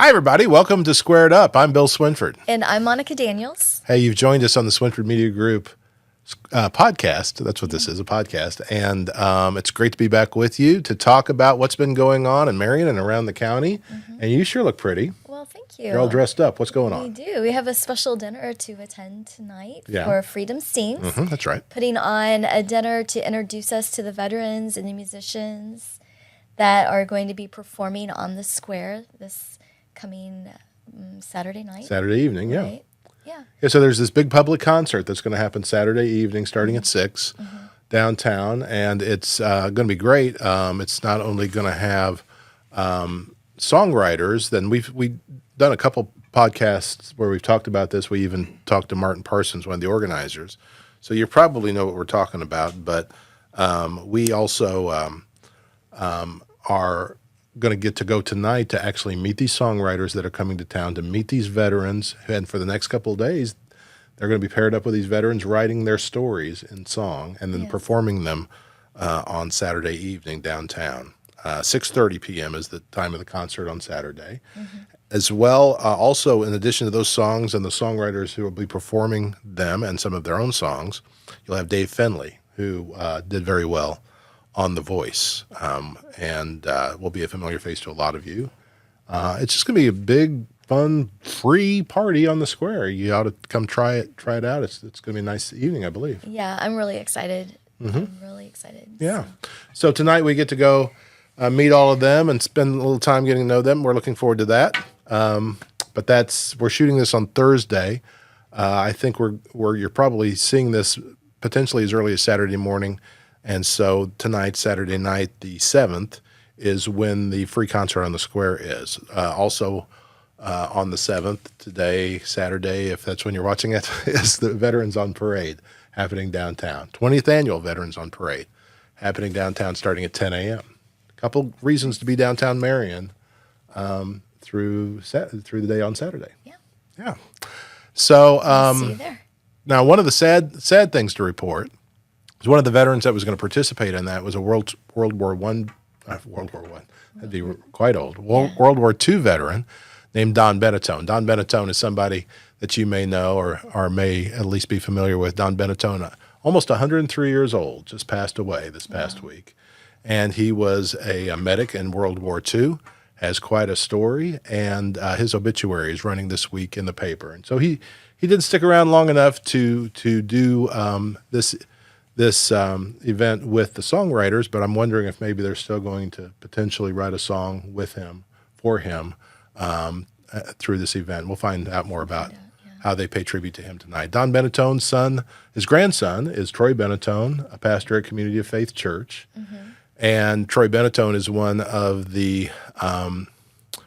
Hi, everybody. Welcome to Squared Up. I'm Bill Swinford. And I'm Monica Daniels. Hey, you've joined us on the Swinford Media Group podcast. That's what this is, a podcast. And it's great to be back with you to talk about what's been going on in Marion and around the county. Mm-hmm. And you sure look pretty. Well, thank you. You're all dressed up. What's going on? We do. We have a special dinner to attend tonight for Freedom Sings. Mm-hmm, that's right. Putting on a dinner to introduce us to the veterans and the musicians that are going to be performing on the square this coming Saturday night. Saturday evening, right? Yeah, so there's this big public concert that's going to happen Saturday evening starting at 6 downtown, and it's going to be great. It's not only going to have songwriters, then we've done a couple podcasts where we've talked about this. We even talked to Martin Parsons, one of the organizers. So you probably know what we're talking about, but we also are going to get to go tonight to actually meet these songwriters that are coming to town, to meet these veterans, and for the next couple of days, they're going to be paired up with these veterans writing their stories in song and then performing them on Saturday evening downtown. 6:30 p.m. is the time of the concert on Saturday. Mm-hmm. As well, also, in addition to those songs and the songwriters who will be performing them and some of their own songs, you'll have Dave Finley, who did very well on The Voice, and will be a familiar face to a lot of you. It's just going to be a big, fun, free party on the square. You ought to come try it out. It's going to be a nice evening, I believe. Yeah, I'm really excited. Mm-hmm. I'm really excited. Yeah. So tonight we get to go meet all of them and spend a little time getting to know them. We're looking forward to that. But we're shooting this on Thursday. I think you're probably seeing this potentially as early as Saturday morning. And so tonight, Saturday night, the 7th, is when the free concert on the square is. Also on the 7th, today, Saturday, if that's when you're watching it, is the Veterans on Parade happening downtown. 20th Annual Veterans on Parade happening downtown starting at 10 a.m. A couple reasons to be downtown Marion through the day on Saturday. Yeah. So see you there. Now, one of the sad things to report is one of the veterans that was going to participate in that was a World War One. That'd be quite old. World War II veteran named Don Benetone. Don Benetone is somebody that you may know or may at least be familiar with. Don Benetone, almost 103 years old, just passed away this past week. And he was a medic in World War II, has quite a story, and his obituary is running this week in the paper. And so he didn't stick around long enough to do this event with the songwriters, but I'm wondering if maybe they're still going to potentially write a song with him, for him, through this event. We'll find out more about how they pay tribute to him tonight. Don Benetone's his grandson is Troy Benetone, a pastor at Community of Faith Church. Mm-hmm. And Troy Benetone is one of the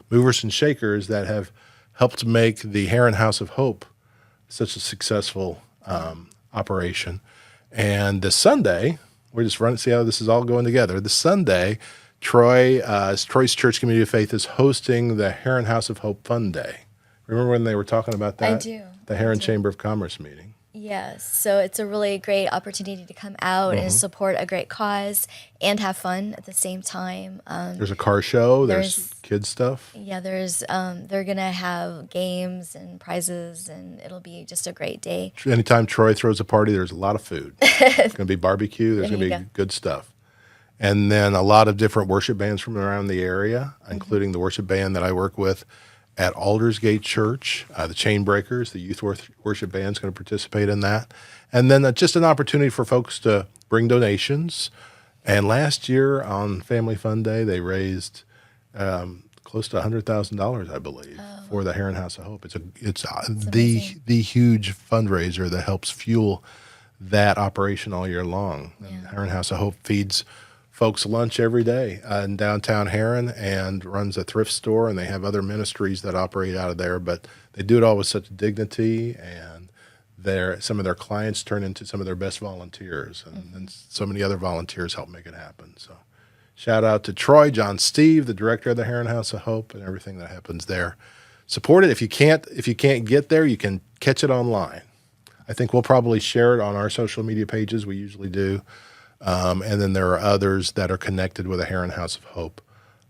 movers and shakers that have helped make the Heron House of Hope such a successful operation. And this Sunday, we're just running to see how this is all going together. This Sunday, Troy's Church Community of Faith is hosting the Heron House of Hope Fun Day. Remember when they were talking about that? I do. The Heron Chamber of Commerce meeting. Yes, so it's a really great opportunity to come out and support a great cause and have fun at the same time. There's a car show. There's kids stuff. Yeah, they're gonna have games and prizes, and it'll be just a great day. Anytime Troy throws a party, there's a lot of food. It's gonna be barbecue. There's gonna be good stuff, and then a lot of different worship bands from around the area, including the worship band that I work with at Aldersgate Church. The Chainbreakers, the youth worship band, is going to participate in that. And then just an opportunity for folks to bring donations. And last year on Family Fun Day, they raised close to $100,000, I believe, for the Heron House of Hope. It's the huge fundraiser that helps fuel that operation all year long. Yeah. And Heron House of Hope feeds folks lunch every day in downtown Heron and runs a thrift store, and they have other ministries that operate out of there, but they do it all with such dignity, and some of their clients turn into some of their best volunteers, and so many other volunteers help make it happen. So shout out to Troy, John Steve, the director of the Heron House of Hope, and everything that happens there. Support it. If you can't get there, you can catch it online. I think we'll probably share it on our social media pages. We usually do. And then there are others that are connected with the Heron House of Hope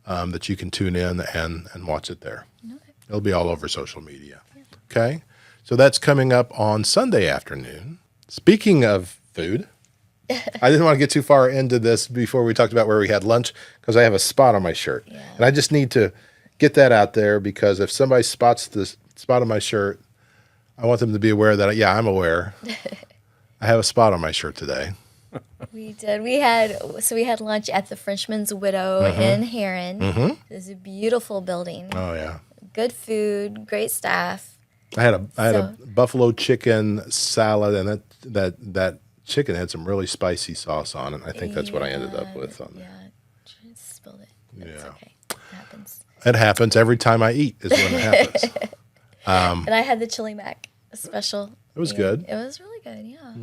that you can tune in and watch it there. Okay. It'll be all over social media. Okay? So that's coming up on Sunday afternoon. Speaking of food, I didn't want to get too far into this before we talked about where we had lunch because I have a spot on my shirt. Yeah. And I just need to get that out there because if somebody spots this spot on my shirt, I want them to be aware that, yeah, I'm aware. I have a spot on my shirt today. We did. We had lunch at the Frenchmans Widow in Heron. It's a beautiful building. Oh, yeah. Good food, great staff. I had a buffalo chicken salad, and that chicken had some really spicy sauce on it. I think that's what I ended up with on there. Yeah, just spilled it. It's okay. It happens. It happens every time I eat is when it happens. And I had the chili mac special. It was good. It was really good, yeah.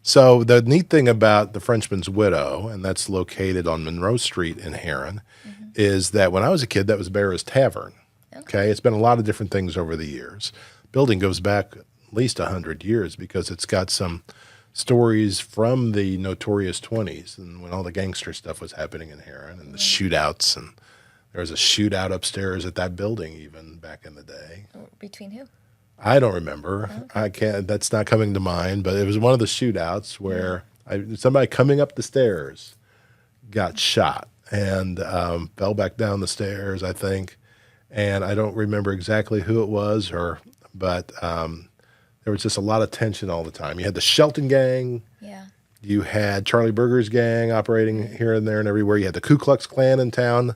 So the neat thing about the Frenchman's Widow, and that's located on Monroe Street in Heron, is that when I was a kid, that was Bear's Tavern. Okay, it's been a lot of different things over the years. Building goes back at least 100 years because it's got some stories from the notorious 20s and when all the gangster stuff was happening in Heron and the shootouts. And there was a shootout upstairs at that building even back in the day. Between who? I don't remember. I can't. That's not coming to mind. But it was one of the shootouts where somebody coming up the stairs got shot and fell back down the stairs, I think. And I don't remember exactly who it was, but there was just a lot of tension all the time. You had the Shelton gang. Yeah. You had Charlie Berger's gang operating here and there and everywhere. You had the Ku Klux Klan in town,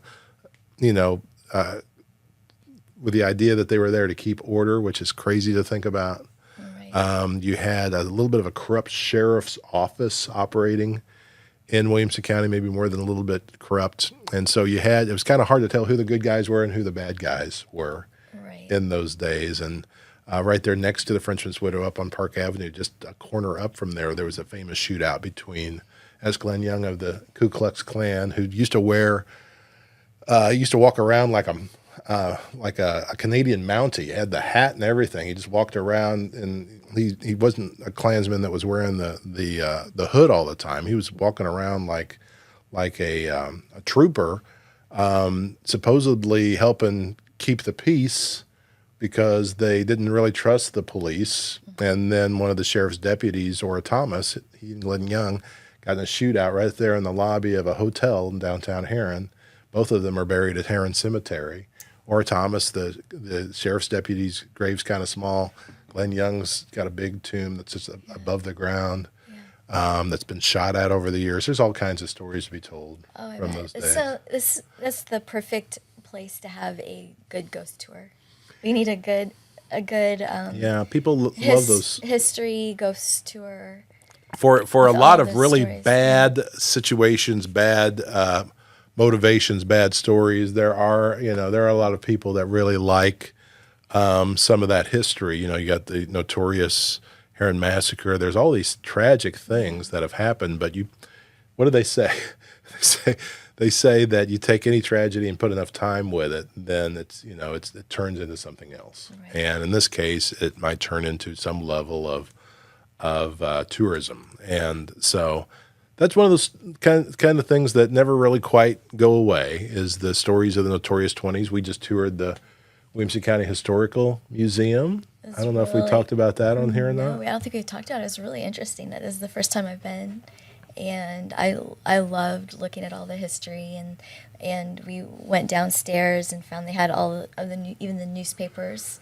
with the idea that they were there to keep order, which is crazy to think about. Right. You had a little bit of a corrupt sheriff's office operating in Williamson County, maybe more than a little bit corrupt. And so it was kind of hard to tell who the good guys were and who the bad guys were in those days. And right there next to the Frenchman's Widow up on Park Avenue, just a corner up from there was a famous shootout between S. Glenn Young of the Ku Klux Klan, who used to walk around like a Canadian Mountie. He had the hat and everything. He just walked around, and he wasn't a Klansman that was wearing the hood all the time. He was walking around like a trooper, supposedly helping keep the peace because they didn't really trust the police. And then one of the sheriff's deputies, Ora Thomas, he and Glenn Young, got in a shootout right there in the lobby of a hotel in downtown Heron. Both of them are buried at Heron Cemetery. Ora Thomas, the sheriff's deputy's grave's kind of small. Glenn Young's got a big tomb that's just above the ground. That's been shot at over the years. There's all kinds of stories to be told from those days. So that's the perfect place to have a good ghost tour. We need a good people love those history ghost tour. For a lot of those really stories, bad situations, bad motivations, bad stories. There are a lot of people that really like some of that history. You got the notorious Heron Massacre. There's all these tragic things that have happened, but what do they say? They say that you take any tragedy and put enough time with it, then it turns into something else. Right. And in this case, it might turn into some level of tourism. And so that's one of those kind of things that never really quite go away is the stories of the notorious 20s. We just toured the Williamson County Historical Museum. I don't know if we talked about that on here or not. No, I don't think we talked about it. It was really interesting. That is the first time I've been. And I loved looking at all the history, and we went downstairs and found they had all of even the newspapers.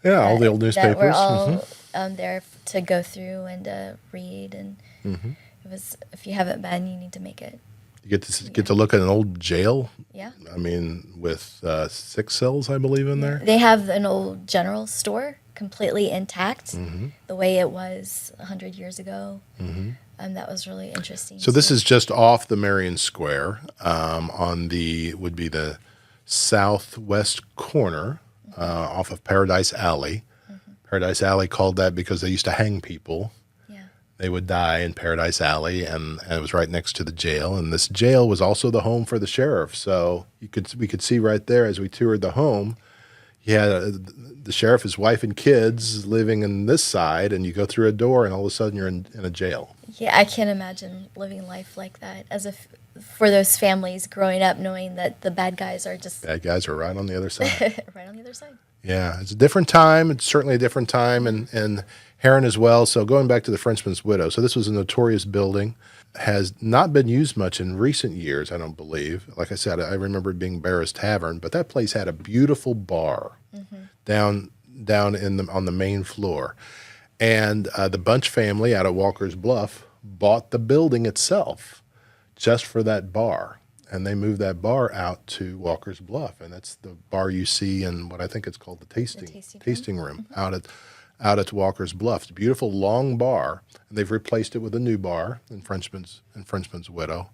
Yeah, all the old newspapers. That were all there to go through and read. And it was, if you haven't been, you need to make it. You get to look at an old jail. Yeah. I mean, with 6 cells, I believe, in there. They have an old general store completely intact, the way it was 100 years ago. That was really interesting. So this is just off the Marion Square, would be the southwest corner, off of Paradise Alley. Paradise Alley called that because they used to hang people. Yeah. They would die in Paradise Alley, and it was right next to the jail. And this jail was also the home for the sheriff. So we could see right there as we toured the home. He had the sheriff, his wife and kids living in this side, and you go through a door, and all of a sudden you're in a jail. Yeah, I can't imagine living life like that. for those families growing up knowing that the bad guys are just Bad guys are right on the other side. right on the other side. Yeah, it's a different time. It's certainly a different time, and Heron as well. So going back to the Frenchman's Widow. So this was a notorious building, has not been used much in recent years, I don't believe. Like I said, I remember it being Barra's Tavern, but that place had a beautiful bar down on the main floor. And the Bunch family out of Walker's Bluff bought the building itself just for that bar. And they moved that bar out to Walker's Bluff. And that's the bar you see in what I think it's called the tasting room out at Walker's Bluff. It's a beautiful long bar. And they've replaced it with a new bar in Frenchman's Widow.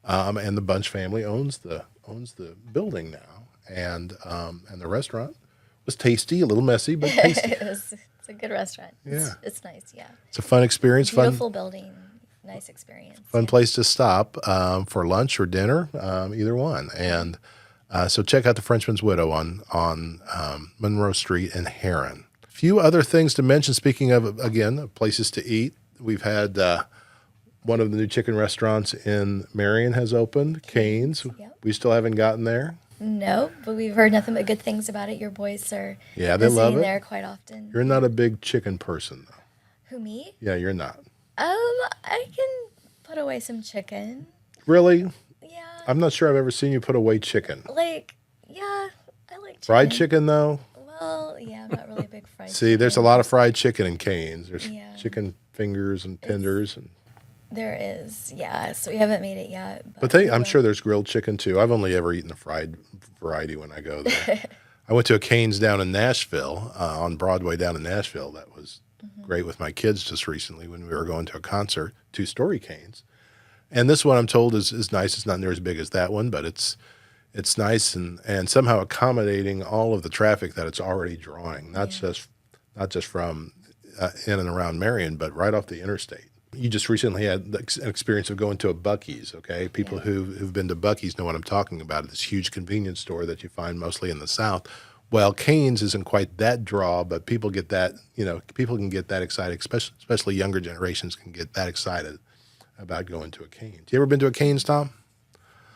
And the Bunch family owns the building now. And the restaurant was tasty, a little messy, but tasty. It's a good restaurant. Yeah. It's nice, yeah. It's a fun experience. Beautiful building, nice experience. Fun place to stop for lunch or dinner, either one. And so check out the Frenchman's Widow on Monroe Street in Heron. A few other things to mention, speaking of, again, places to eat. We've had one of the new chicken restaurants in Marion has opened, Cane's. Yep. We still haven't gotten there. No, but we've heard nothing but good things about it. Your boys are Yeah, they love visiting it. there quite often. You're not a big chicken person, though. Who, me? Yeah, you're not. I can put away some chicken. Really? Yeah. I'm not sure I've ever seen you put away chicken. Yeah, I like chicken. Fried chicken, though? Well, yeah, I'm not really a big fried See, there's a lot of fried chicken in Cane's. There's Yeah. chicken fingers and tenders. There is, yeah. So we haven't made it yet. But I'm sure there's grilled chicken, too. I've only ever eaten the fried variety when I go there. I went to a Cane's down in Nashville, on Broadway down in Nashville. That was great with my kids just recently when we were going to a concert, two-story Cane's. And this one, I'm told, is nice. It's not near as big as that one, but it's nice and somehow accommodating all of the traffic that it's already drawing, not just from in and around Marion, but right off the interstate. You just recently had an experience of going to a Buc-ee's, okay? People who've been to Buc-ee's know what I'm talking about. This huge convenience store that you find mostly in the South. Well, Cane's isn't quite that draw, but people get that, people can get that excited, especially younger generations can get that excited about going to a Cane's. You ever been to a Cane's, Tom?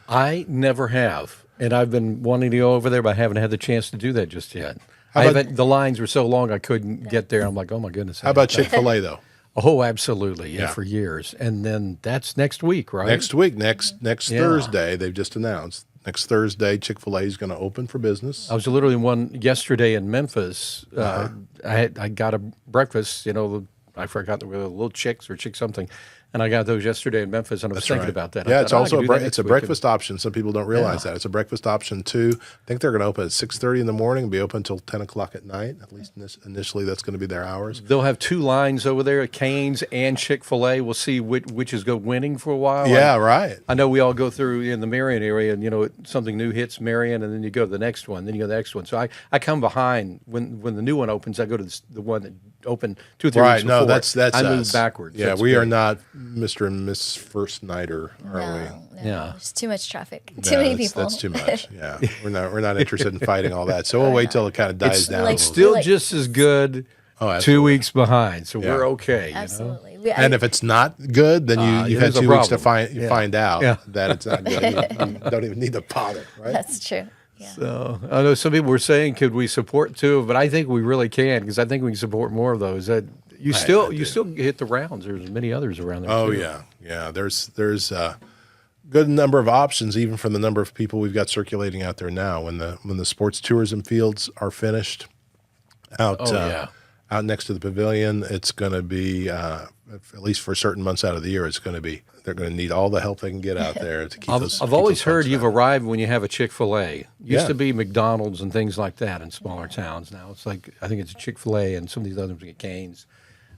I never have, and I've been wanting to go over there, but I haven't had the chance to do that just yet. The lines were so long I couldn't get there. I'm like, oh my goodness. How about Chick-fil-A, though? Oh, absolutely. Yeah, Yeah. for years. And then that's next week, right? Next week, next Yeah. Thursday, they've just announced. Next Thursday, Chick-fil-A is going to open for business. I was literally one yesterday in Memphis. I got a breakfast, I forgot there were little chicks or chick something. And I got those yesterday in Memphis, and I was thinking about that. Yeah, I it's thought, also I could do that it's next a week. breakfast option. Some people don't realize Yeah. that. It's a breakfast option, too. I think they're going to open at 6:30 in the morning and be open until 10 o'clock at night. At least initially, that's going to be their hours. They'll have two lines over there, Cane's and Chick-fil-A. We'll see which is winning for a while. Yeah, right. I know we all go through in the Marion area, and something new hits Marion, and then you go to the next one, then you go to the next one. So I come behind when the new one opens. I go to the one that opened 2 or 3 Right. weeks before. No, that's I move us. backwards. Yeah, That's we are great. not Mr. and Miss First Nighter, are No, we? Yeah. There's too much traffic. No, Too many that's- people. That's too much. Yeah, we're not interested in fighting all that. So we'll wait till it kind of dies It's down. like- a little Still Like- just as good. Oh, 2 absolutely. weeks behind, so Yeah. we're okay. Absolutely. And if it's not good, then you've had there's a 2 weeks to problem. find out Yeah. that it's not good. You don't even need to bother, right? That's true. Yeah. So I know some people were saying, could we support two? But I think we really can, because I think we can support more of those. You still hit the rounds. There's many others around there. Oh too. yeah. There's a good number of options, even from the number of people we've got circulating out there now. When the sports tourism fields are finished, out next to the pavilion, it's going to be at least for certain months out of the year. They're going to need all the help they can get out there to keep those. I've keep always those heard folks you've out. arrived when you have a Chick-fil-A. Used Yeah. to be McDonald's and things like that in smaller towns. Now it's like, I think it's Chick-fil-A and some of these others get Cane's.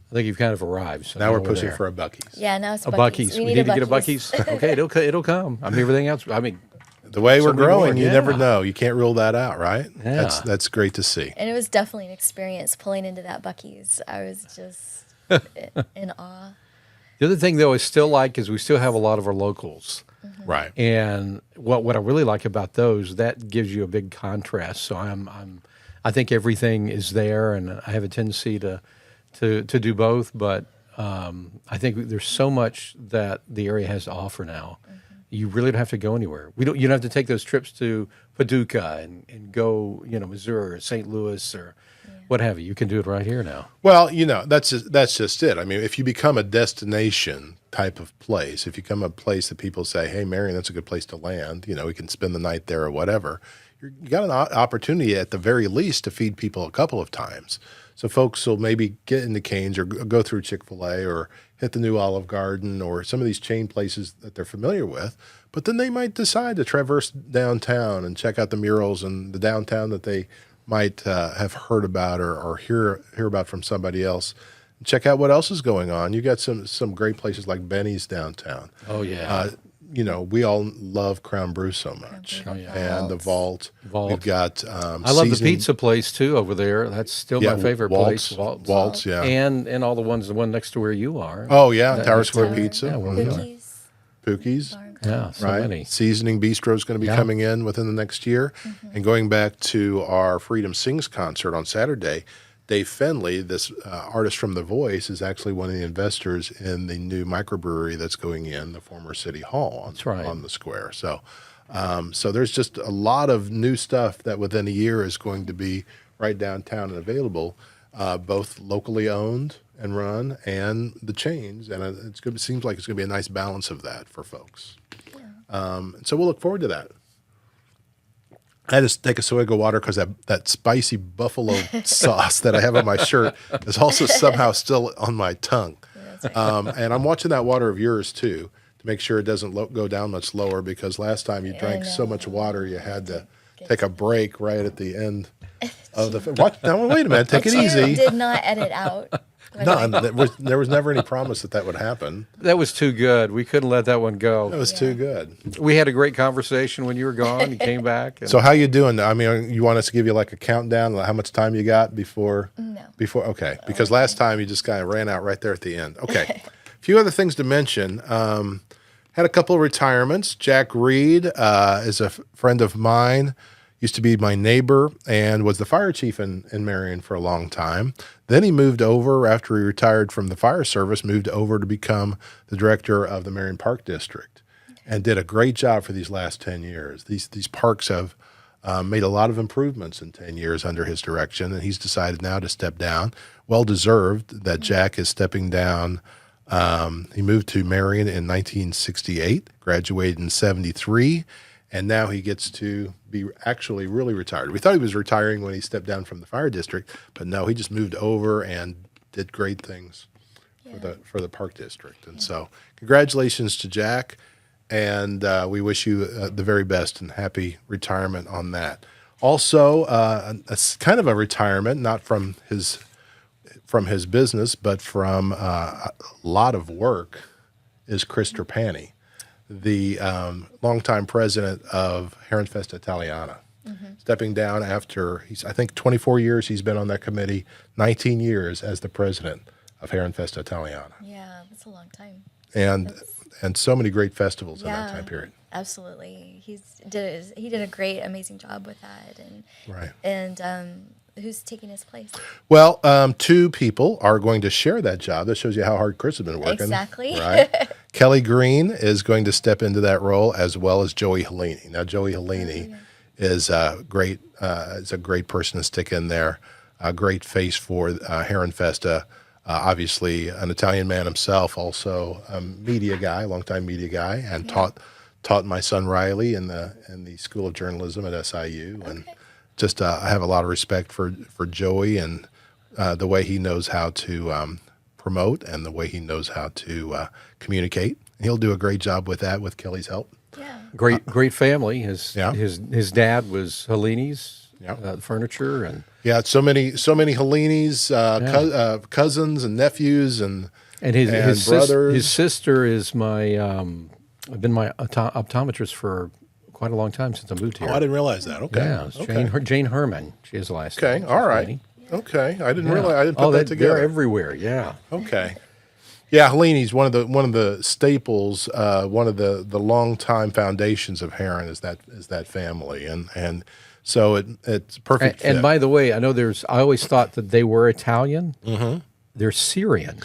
I think you've kind of arrived. So Now we're we're pushing there. for a Buc-ee's. Yeah, now it's A Buc-ee's. Buc-ee's. We need to get a Buc-ee's. Okay, it'll come. I mean, everything else. I mean, The way we're Somebody growing, more, you yeah. never know. You can't rule that out, right? Yeah. That's great to see. And it was definitely an experience pulling into that Buc-ee's. I was just in awe. the other thing though I still like is we still have a lot of our locals. Right. And what I really like about those, that gives you a big contrast. So I think everything is there, and I have a tendency to do both. But I think there's so much that the area has to offer now, You really don't have to go anywhere. You don't have to take those trips to Paducah and go, Missouri or St. Louis or what have you. You can do it right here now. Well, that's just it. I mean, if you become a destination type of place, if you become a place that people say, hey, Marion, that's a good place to land, we can spend the night there or whatever, you got an opportunity at the very least to feed people a couple of times. So folks will maybe get into Cane's or go through Chick-fil-A or hit the new Olive Garden or some of these chain places that they're familiar with, but then they might decide to traverse downtown and check out the murals and the downtown that they might have heard about or hear about from somebody else. Check out what else is going on. You got some great places like Benny's downtown. Oh, yeah. We all love Crown Brew so much. Oh, yeah. And the Vault. We've got I love the pizza place, too, over there. That's still my favorite place. Waltz, yeah. And all the one next to where you are. Oh, yeah, Tower Square Pizza. Yeah, where we are. Pookies. Yeah, so right. many. Seasoning Bistro is going to be coming in within the next year. And going back to our Freedom Sings concert on Saturday, Dave Fenley, this artist from The Voice, is actually one of the investors in the new microbrewery that's going in the former City Hall on the square. So, so there's just a lot of new stuff that within a year is going to be right downtown and available, both locally owned and run and the chains. And it seems like it's going to be a nice balance of that for folks. Yeah. So we'll look forward to that. I had to take a swig of water because that spicy buffalo sauce that I have on my shirt is also somehow still on my tongue. And I'm watching that water of yours, too, to make sure it doesn't go down much lower, because last time you drank so much water you had to take a break right at the end of the – Now, wait a minute. Take it easy. Did not edit out. No, there was never any promise that would happen. That was too good. We couldn't let that one go. That was too good. We had a great conversation when you were gone. You came back. So how you doing? I mean, you want us to give you like a countdown, like how much time you got before? No. Okay. Because last time you just kind of ran out right there at the end. Okay. A few other things to mention. Had a couple of retirements. Jack Reed is a friend of mine. Used to be my neighbor and was the fire chief in Marion for a long time. Then he moved over after he retired from the fire service, moved over to become the director of the Marion Park District, and did a great job for these last 10 years. These parks have made a lot of improvements in 10 years under his direction, and he's decided now to step down. Well-deserved that Jack is stepping down. He moved to Marion in 1968, graduated in 73, and now he gets to be actually really retired. We thought he was retiring when he stepped down from the fire district, but no, he just moved over and did great things for the park district. And so congratulations to Jack, and we wish you the very best and happy retirement on that. Also, a kind of a retirement, not from his business, but from a lot of work, is Chris Trapani, the longtime president of Herrenfest Italiana, stepping down after I think 24 years he's been on that committee, 19 years as the president of Herrenfest Italiana. Yeah, that's a long time. And so many great festivals in that time period. Absolutely. He did a great, amazing job with that. And who's taking his place? Well, two people are going to share that job. That shows you how hard Chris has been working. Exactly. Right? Kelly Green is going to step into that role, as well as Joey Helini. Now, Joey Helini is a great person to stick in there. A great face for Herrenfest. Obviously, an Italian man himself, also a media guy, longtime media guy, and taught my son Riley in the School of Journalism at SIU. And just I have a lot of respect for Joey and the way he knows how to promote and the way he knows how to communicate. He'll do a great job with that with Kelly's help. Yeah. Great family. His dad was Helini's furniture and so many Helini's cousins and nephews and his brothers. His sister is been my optometrist for quite a long time since I moved here. Oh, I didn't realize that. Okay. Yeah, it's Jane Herman. She has the last name. Okay, all right. Okay, I didn't realize. I didn't put that together. They're everywhere. Yeah. Okay. Yeah, Helini's one of the staples. One of the longtime foundations of Herren is that family, and so it's perfect. And by the way, I know I always thought that they were Italian. Mm-hmm. They're Syrian.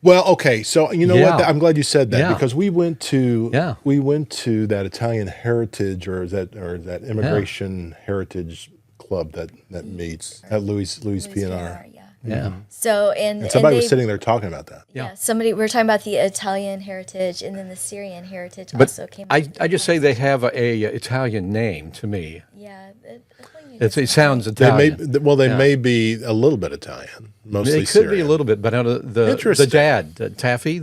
Well, okay, so you know what? Yeah. I'm glad you said that Yeah. because we went to Yeah. that Italian heritage or that immigration heritage club that meets at Louis PNR. Yeah. Yeah. So And somebody was sitting there talking about that. Yeah, somebody we were talking about the Italian heritage, and then the Syrian heritage But also came. I into the just say they have conversation. a Italian name to me. Yeah, It sounds They may Italian. well they Yeah. may be a little bit Italian, mostly It could be a Syrian. little bit, but the Interesting. dad, Taffy,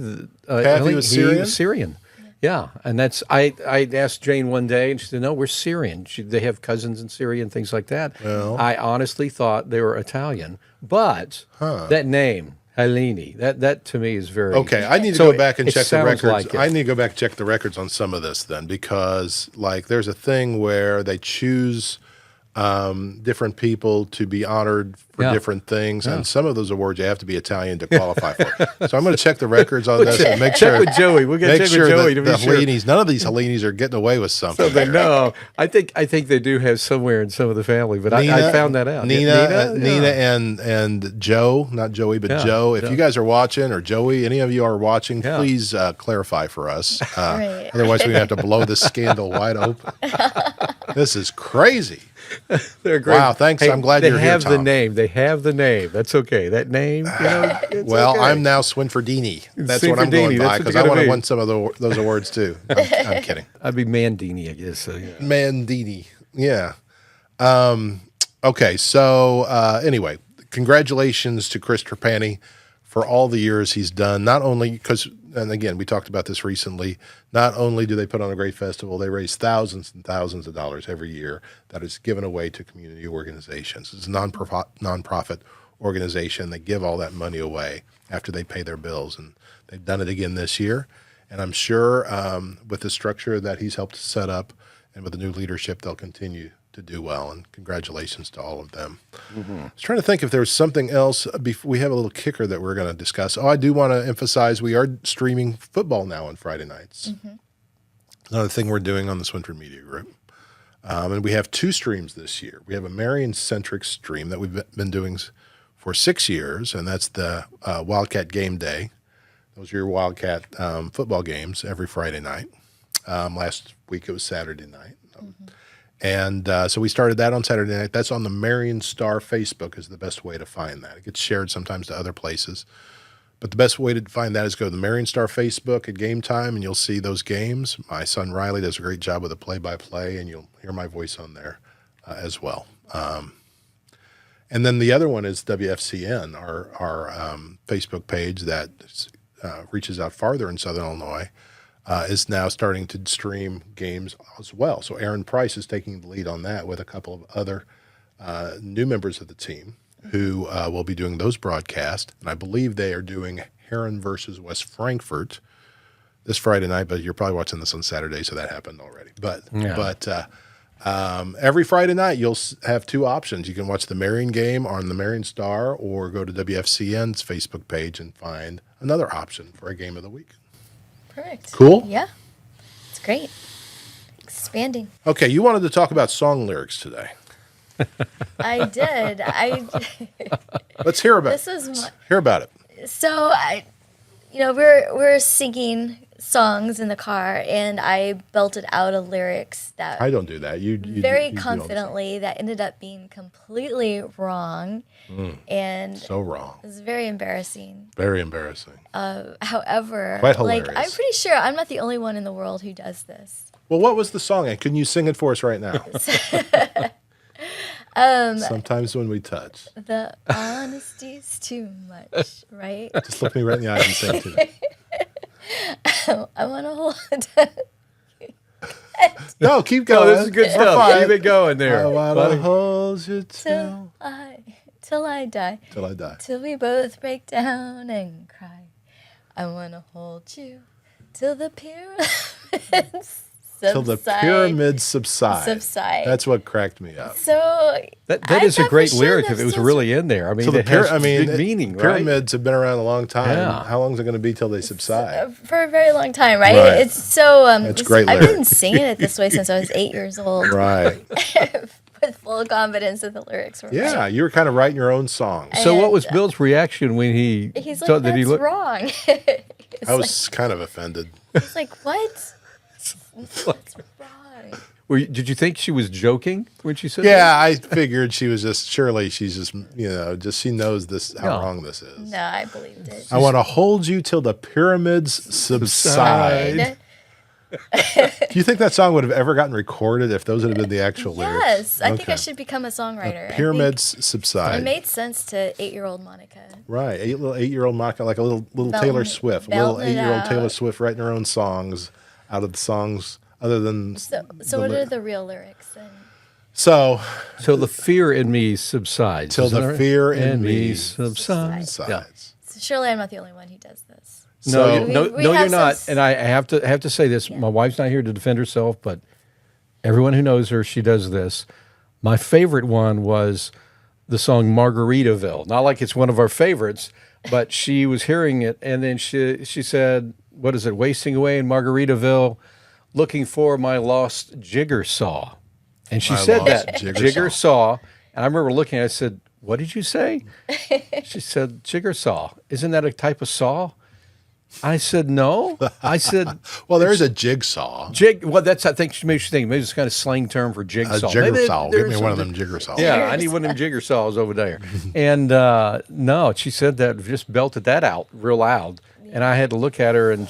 Taffy was Syrian? He was Syrian. Yeah, and that's I asked Jane one day, and she said, "No, we're Syrian. They have cousins in Syria and things like that." Well. I honestly thought they were Italian, but that name Helene, that to me is very Okay, I need to So go back and it check the sounds records. like it. I need to go back and check the records on some of this then, because like there's a thing where they choose different people to be honored for Yeah. different things, and some of those awards you have to be Italian to qualify for. So I'm going to check the records on this and make sure. Check with Joey. We'll get Make check sure with Joey that to be the sure. Hellenes, none of these Hellenes are getting away with something. So they here. know. I think they do have somewhere in some of the family, but I found that out. Nina, Yeah. and Joe, not Joey, but Yeah, Joe. If Joe. you guys are watching, or Joey, any of you are watching, Yeah. please clarify for us. Right. Otherwise, we're gonna have to blow this scandal wide open. This is crazy. They're great. Wow, thanks. I'm glad you're here, They have the Tom. name. They have the name. That's okay. That name, it's Well, okay. I'm now Swinfordini. That's what I'm going Swinfordini, by that's what because you I gotta want to be. win some of those awards too. I'm kidding. I'd be Mandini, I guess. So, yeah. Mandini. Yeah. Okay. So anyway, congratulations to Chris Trapani for all the years he's done. Not only because, and again, we talked about this recently. Not only do they put on a great festival, they raise thousands and thousands of dollars every year that is given away to community organizations. It's a nonprofit organization. They give all that money away after they pay their bills, and they've done it again this year. And I'm sure with the structure that he's helped set up and with the new leadership, they'll continue to do well. And congratulations to all of them. I was trying to think if there was something else. We have a little kicker that we're going to discuss. Oh, I do want to emphasize we are streaming football now on Friday nights. Another thing we're doing on the Swinford Media Group. And we have 2 streams this year. We have a Marion-centric stream that we've been doing for 6 years, and that's the Wildcat Game Day. Those are your Wildcat football games every Friday night. Last week it was Saturday night. And so we started that on Saturday night. That's on the Marion Star Facebook is the best way to find that. It gets shared sometimes to other places. But the best way to find that is go to the Marion Star Facebook at game time, and you'll see those games. My son Riley does a great job with the play-by-play, and you'll hear my voice on there as well. And then the other one is WFCN, our Facebook page that reaches out farther in Southern Illinois, is now starting to stream games as well. So Aaron Price is taking the lead on that with a couple of other new members of the team who will be doing those broadcasts. And I believe they are doing Heron versus West Frankfort this Friday night, but you're probably watching this on Saturday, so that happened already. But every Friday night you'll have 2 options. You can watch the Marion game on the Marion Star or go to WFCN's Facebook page and find another option for a game of the week. Perfect. Cool? Yeah, it's great. Expanding. Okay, you wanted to talk about song lyrics today. I did. Let's hear about This is hear about it. So we're singing songs in the car, and I belted out a lyrics that I don't do that. You very you do all the confidently that ended up being completely wrong, and time. So wrong. it was very embarrassing. Very embarrassing. However, Quite like hilarious. I'm pretty sure I'm not the only one in the world who does this. Well, what was the song? And can you sing it for us right now? Sometimes when we touch. The honesty's too much, right? Just look me right in the eyes and say it to me. I want to hold. No, keep going. Oh, this is good We're stuff. fine. Keep it going there. I want buddy. to hold you till till I die. I die. Till we both break down and cry. I want to hold you till the pyramids Till the pyramids subside. That's what cracked me up. So That I is a thought great for sure lyric that if it was was- really in there. I mean, So it has big meaning, right? pyramids have been around a long time. Yeah. How long is it going to be till they subside? for a very long time, right? Right. It's so. It's great I've lyric. been singing it this way since I was 8 years old. Right. with full confidence that the lyrics were Yeah, right. you were kind of writing your own songs. So what And, was Bill's reaction when he He's like, thought that's that he looked? wrong. I was kind of offended. He's like, what? That's wrong. Did you think she was joking when she said Yeah, I figured she was just, surely she's just, she knows this, how No. wrong this is. No, I believed it. I want to hold you till the pyramids subside. Do you think that song would have ever gotten recorded if those had been the actual lyrics? Yes, I think I Okay. should become a songwriter. I think Pyramids It subside. made sense to 8-year-old Monica. Right, eight-year-old Monica, like a little Belting- Taylor Swift, little belting it 8-year-old out. Taylor Swift writing her own songs out of the songs other than. So the what ly- are the real lyrics then? So So the fear in me subsides. Till isn't the it? fear in me subsides. Yeah. sides. So surely I'm not the only one who does this. No, So- no, We no, have you're not. some- And I have to say this. My wife's not here to defend herself, but everyone who knows her, she does this. My favorite one was the song Margaritaville. Not like it's one of our favorites, but she was hearing it, and then she said, "What is it? Wasting away in Margaritaville, looking for my lost jigger saw." And she My said lost that jigger saw. And I remember looking. I said, "What did you say?" She said, "Jigger saw. Isn't that a type of saw?" I said, "No." I said, Well, there is a jigsaw. "Jig." Well, that's I think she made you think maybe it's kind of slang term for A jigsaw. jigger Maybe saw. Give me there's one of something- them jigger saws. Yeah, I need one of them jigger saws over there. And no, she said that, just belted that out real loud. And I had to look at her, and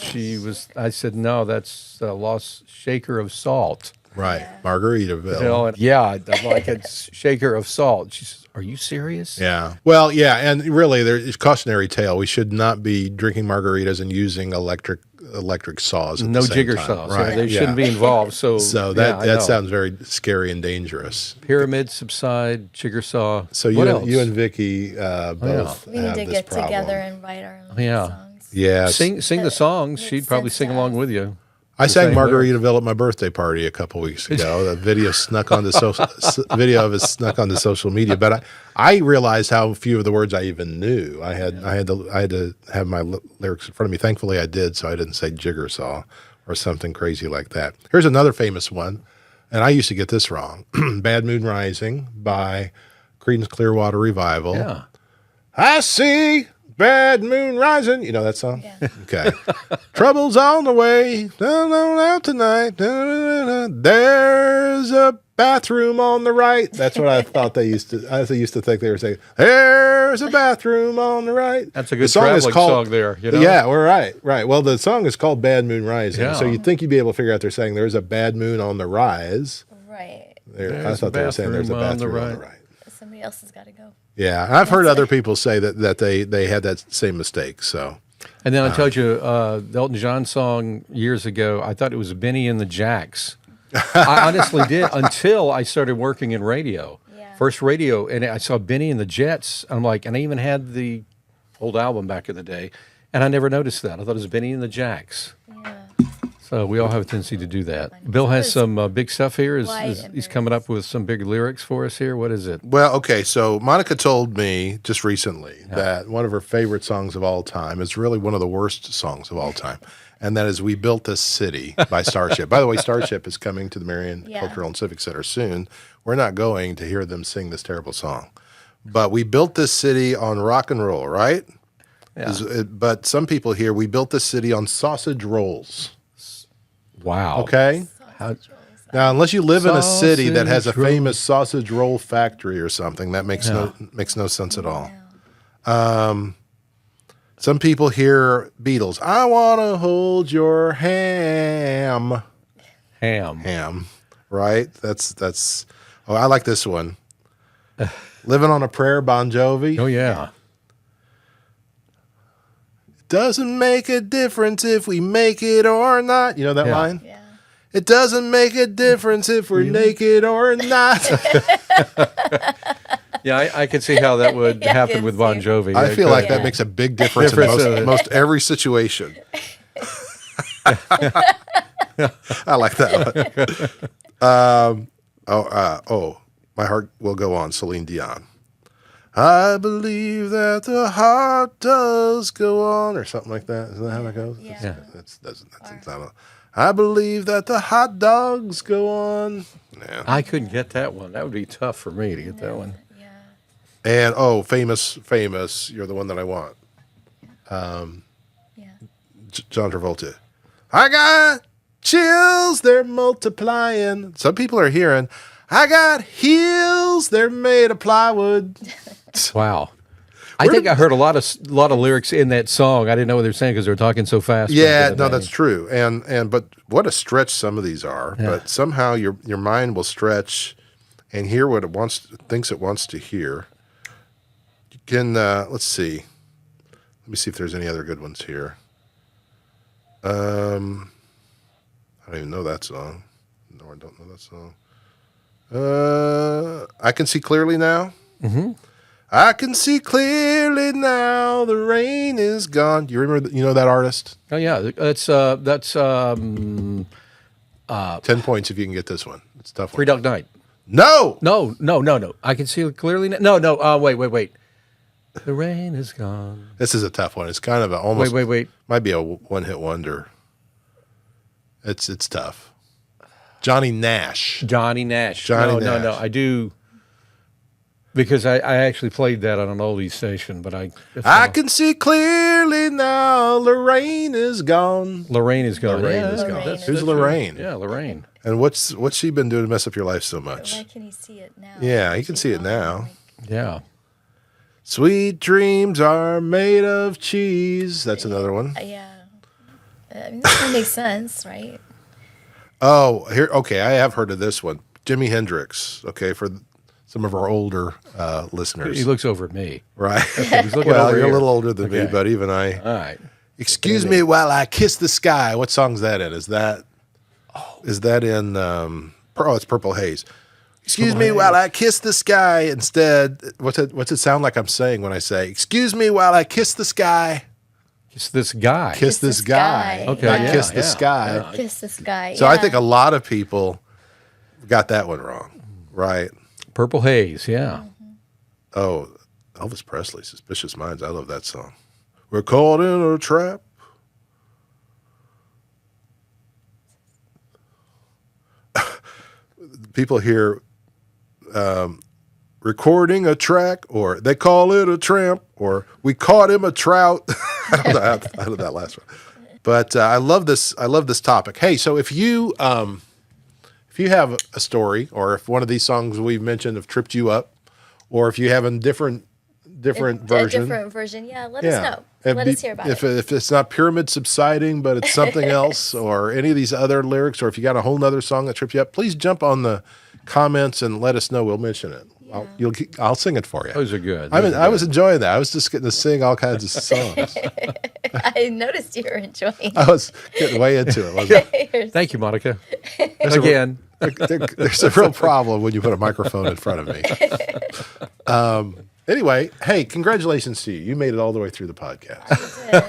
I said, "No, that's a lost shaker of salt." Right, Margaritaville. You know, and yeah, I'm like a shaker of salt. She says, "Are you serious?" Yeah. Well, yeah, and really, there's cautionary tale. We should not be drinking margaritas and using electric saws. At No the same jigger time. saws. Right. They shouldn't be involved. So, So yeah, I that know. sounds very scary and dangerous. Pyramid subside, jigger saw. So what you else? and Vicky both We need have to this get problem. together and write our own Yeah. songs. Yes. sing the songs. Makes She'd probably sense sing to along us. with you. I sang same lyrics. Margaritaville at my birthday party a couple weeks ago. The video snuck onto video of it snuck onto social media, but I realized how few of the words I even knew. I had to have my lyrics in front of me. Thankfully, I did, so I didn't say jigger saw or something crazy like that. Here's another famous one, and I used to get this wrong. "Bad Moon Rising" by Creedence Clearwater Revival. Yeah. I see bad moon rising. You know that song? Yeah. Okay. Trouble's on the way. Down out tonight. There's a bathroom on the right. That's what I thought they used to. I used to think they were saying, "There's a bathroom on the right." That's a The good song is traveling called- song there. You know? Yeah, we're right. Right. Well, the song is called "Bad Moon Rising," Yeah. so you'd think you'd be able to figure out they're saying there's a bad moon on the rise. Right. I There's a thought they were saying there's a bathroom on the bathroom on the right. right. Somebody else has got to go. Yeah, and I've heard other people say that they had that same mistake. So. And then I told you the Elton John song years ago. I thought it was Benny and the Jacks. I honestly did until I started working in radio. Yeah. First radio, and I saw Benny and the Jets. I'm like, and I even had the old album back in the day, and I never noticed that. I thought it was Benny and the Jacks. Yeah. So we all have a tendency to do that. Bill has some big stuff here. White and He's very- coming up with some big lyrics for us here. What is it? Well, okay, so Monica told me just recently that one of her favorite songs of all time is really one of the worst songs of all time, and that is "We Built This City" by Starship. By the way, Starship is coming to the Marion Yeah. Cultural and Civic Center soon. We're not going to hear them sing this terrible song, but we built this city on rock and roll, right? Yeah. But some people here, we built this city on sausage rolls, Wow. okay? Sausage rolls. Now, unless you live in a city that has a Sausage roll. famous sausage roll factory or something, that makes no sense at all. Some people hear Beatles. I want to hold your ham. Ham. Right? That's. Oh, I like this one. Living on a Prayer, Bon Jovi. Oh, yeah. Doesn't make a difference if we make it or not. You know that Yeah. line? Yeah. It doesn't make a difference if we're naked or not. Yeah, I could see how that would Yeah, I happen can with Bon see. Jovi. I feel like Yeah. that makes a big difference in Difference, most every situation. I like that one. My heart will go on, Celine Dion. I believe that the heart does go on, or something like that. Isn't that how that goes? Yeah. Yeah. That's not I believe that the hot dogs go on. Yeah. I couldn't get that one. That would be tough for me to get that one. Yeah. And famous. You're the one that I want. Yeah. John Travolta. I got chills, they're multiplying. Some people are hearing, I got heels, they're made of plywood. Wow. I think I heard a lot of lyrics in that song. I didn't know what they were saying because they were talking so fast. Yeah, no, that's true. And but what a stretch some of these are. Yeah. But somehow your mind will stretch and hear what it thinks it wants to hear. You can let's see. Let me see if there's any other good ones here. I don't even know that song. No, I don't know that song. I can see clearly now. Mm-hmm. I can see clearly now. The rain is gone. Do you remember? You know that artist? Oh yeah, that's 10 points if you can get this one. It's a tough. Three Dog Night. No. No. I can see it clearly now. No. Wait. The rain is gone. This is a tough one. It's kind of a almost. Wait. Might be a one-hit wonder. It's tough. Johnny Nash. Johnny Nash. Johnny No. Nash. I do. Because I actually played that on an oldie station, but I can see clearly now. Lorraine is gone. Lorraine is gone. Lorraine Yeah, is gone. Lorraine Who's Lorraine? Yeah, Lorraine. And what's she been doing to mess up your life so much? Why can he see it now? Yeah, he can see it now. Yeah. Sweet dreams are made of cheese. That's another one. Yeah. I mean, this one makes sense, right? Oh, here. Okay, I have heard of this one. Jimi Hendrix. Okay, for some of our older listeners. He looks over at me. Right. He's looking Well, over you're here. a little older than me, Okay. but even I. All right. Excuse me while I kiss the sky. What song's that in? Is that in? It's Purple Haze. Excuse me while I kiss the sky. Instead, what's it sound like I'm saying when I say, excuse me while I kiss the sky? Kiss this guy. Kiss this guy. guy. Okay, Not yeah, kiss the yeah, sky. yeah. Kiss this guy. So I think a lot of people got that one wrong, right? Purple Haze, yeah. Oh, Elvis Presley, Suspicious Minds. I love that song. We're caught in a trap. People hear recording a track, or they call it a tramp, or we caught him a trout. I don't know how did that last one. But I love this. I love this topic. Hey, so if you have a story, or if one of these songs we've mentioned have tripped you up, or if you have a different version, A different version. Yeah, let us know. Let us hear about it. If it's not Pyramid Subsiding, but it's something else, or any of these other lyrics, or if you got a whole nother song that tripped you up, please jump on the comments and let us know. We'll mention it. I'll sing it for you. Those are good. I was enjoying that. I was just getting to sing all kinds of songs. I noticed you were enjoying. I was getting way into it. Wasn't I? Yours. Thank you, Monica. There's Again. There's a real problem when you put a microphone in front of me. Anyway, hey, congratulations to you. You made it all the way through the podcast.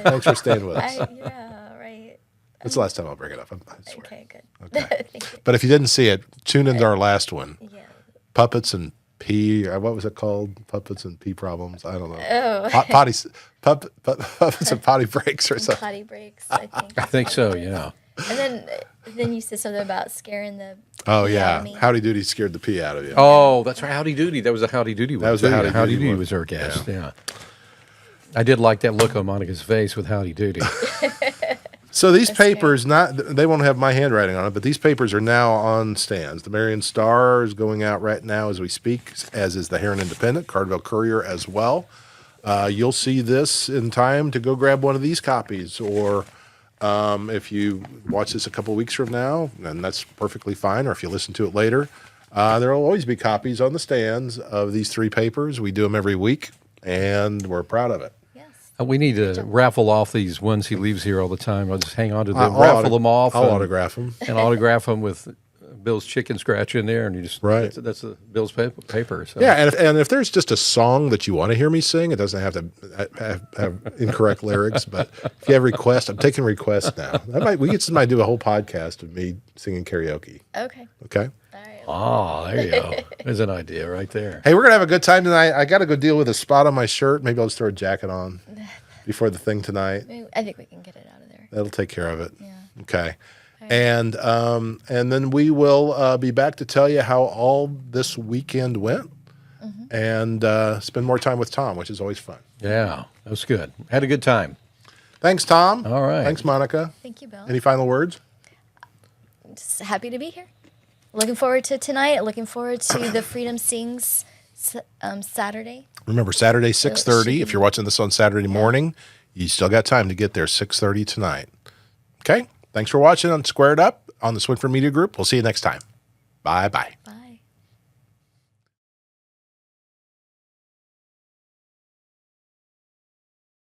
Thanks for staying with us. Yeah, right. That's the last time I'll bring it up. I swear. Okay, good. Okay. Thank you. But if you didn't see it, tune into our last one. Yeah. Puppets and pee. What was it called? Puppets and pee problems. I don't know. Oh. Puppets and potty breaks or something. Potty breaks, I think. I think so, yeah. And then you said something about scaring the Oh pee out yeah, of me. Howdy Doody scared the pee out of you. Oh, that's right. Howdy Doody. That was a Howdy Doody one. That was the Howdy Doody Doody one. was our guest, yeah. I did like that look on Monica's face with Howdy Doody. So these papers, they won't have my handwriting on it, but these papers are now on stands. The Marion Star is going out right now as we speak, as is the Heron Independent, Cardinal Courier as well. You'll see this in time to go grab one of these copies, or if you watch this a couple weeks from now, then that's perfectly fine, or if you listen to it later, there will always be copies on the stands of these three papers. We do them every week, and we're proud of it. Yes. We need to raffle off these ones he leaves here all the time. I'll just hang on to them, I'll raffle them off. I'll and- autograph them. And autograph them with Bill's chicken scratch in there, and you just Right. That's the Bill's paper. So. Yeah, and if there's just a song that you want to hear me sing, it doesn't have to have incorrect lyrics. But if you have requests, I'm taking requests now. We might do a whole podcast of me singing karaoke. Okay. Okay. All right. Oh, there you go. There's an idea right there. Hey, we're gonna have a good time tonight. I got to go deal with a spot on my shirt. Maybe I'll just throw a jacket on before the thing tonight. I think we can get it out of there. That'll take care of it. Yeah. Okay. And then we will be back to tell you how all this weekend went, and spend more time with Tom, which is always fun. Yeah, that was good. Had a good time. Thanks, Tom. All right. Thanks, Monica. Thank you, Bill. Any final words? Just happy to be here. Looking forward to tonight. Looking forward to the Freedom Sings Saturday. Remember, Saturday, should 6:30. be- If you're watching this on Saturday morning, you still got time to get there, 6:30 tonight. Okay? Thanks for watching on Squared Up on the Swinford Media Group. We'll see you next time. Bye-bye.